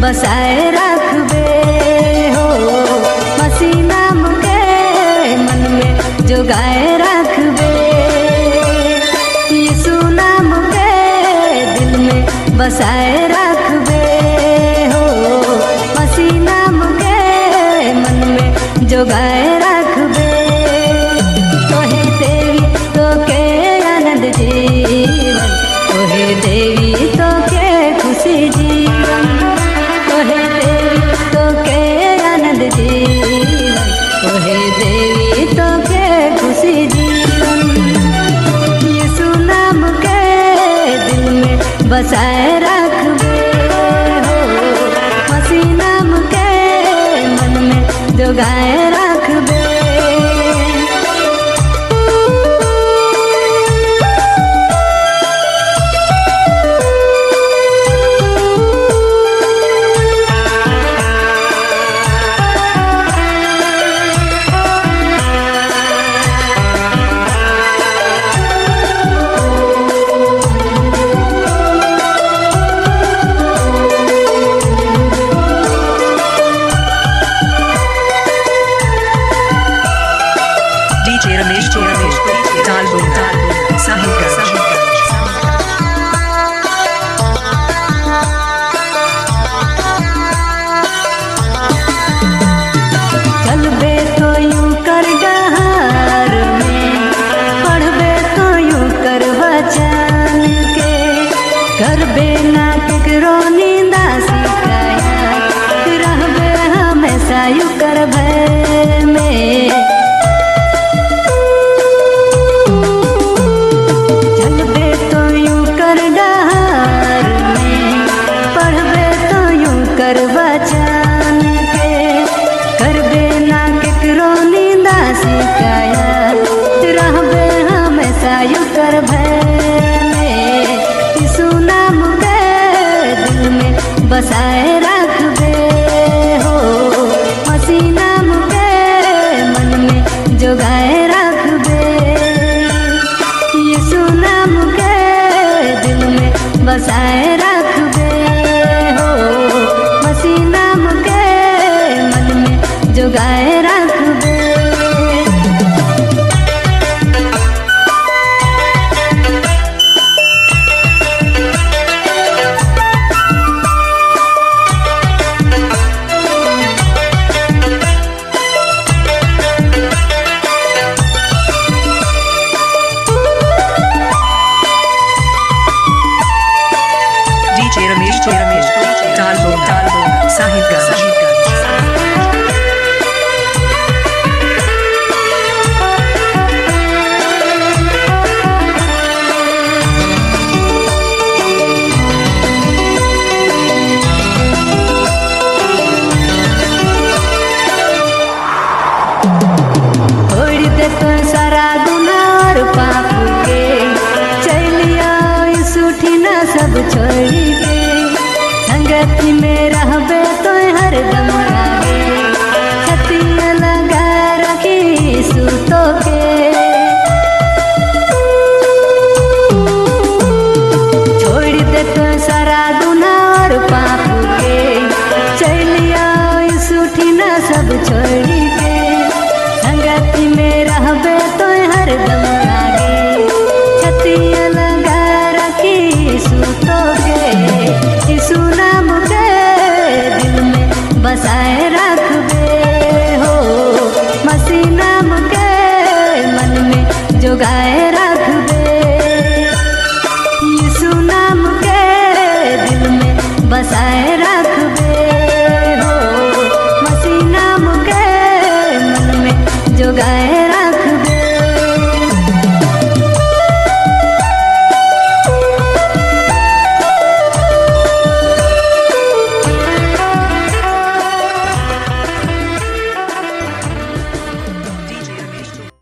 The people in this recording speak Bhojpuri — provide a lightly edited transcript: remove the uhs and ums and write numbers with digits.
बसाए रखबे हो, मसीह नाम के मन में जोगाए रखबे, यीशु नाम के दिल में बसाए रखबे हो, मसीह नाम के मन में जोगाए रखबे। तोहे देवी तो के आनंद जीवन, तोहे देवी तो के खुशी जीवन, तोहे देवी तो के आनंद जीवन, तोहे देवी तो के खुशी जीवन, यीशु नाम के दिल में बसाए रखबे हो, मसीह नाम के मन में जोगाए रखबे। चलबे तो यूं कर डहार में, पढ़बे तो यूं कर वचन के, करबे ना केकरो निंदा शिकायत, रहबे हमेशा यूं कर भय में। चलबे तो यूं कर डहार में, पढ़बे तो यूं कर वचन के, करबे ना केकरो निंदा शिकायत, रहबे हमेशा यूं कर भय में। यीशु नाम के दिल में बसाए रखबे हो, मसीह नाम के मन में जोगाए रखबे, यीशु नाम के दिल में बसाए रखबे हो, मसीह नाम के मन में जोगाए रखबे। छोड़ दे तो सारा गुनाह और पाप के, चलिया सूठी ना सब छोड़ के, संगति में रहबे तो हरदम लागे, छतिया लगा रखी सूतो के। छोड़ दे तो सारा गुनाह और पाप के, चलिया सूठी ना सब छोड़ के, संगति में रहबे तो हरदम लागे, छतिया लगा रखी सूतो के। यीशु नाम के दिल में बसाए रखबे हो, मसीह नाम के मन में जोगाए रखबे, यीशु नाम के दिल में बसाए रखबे।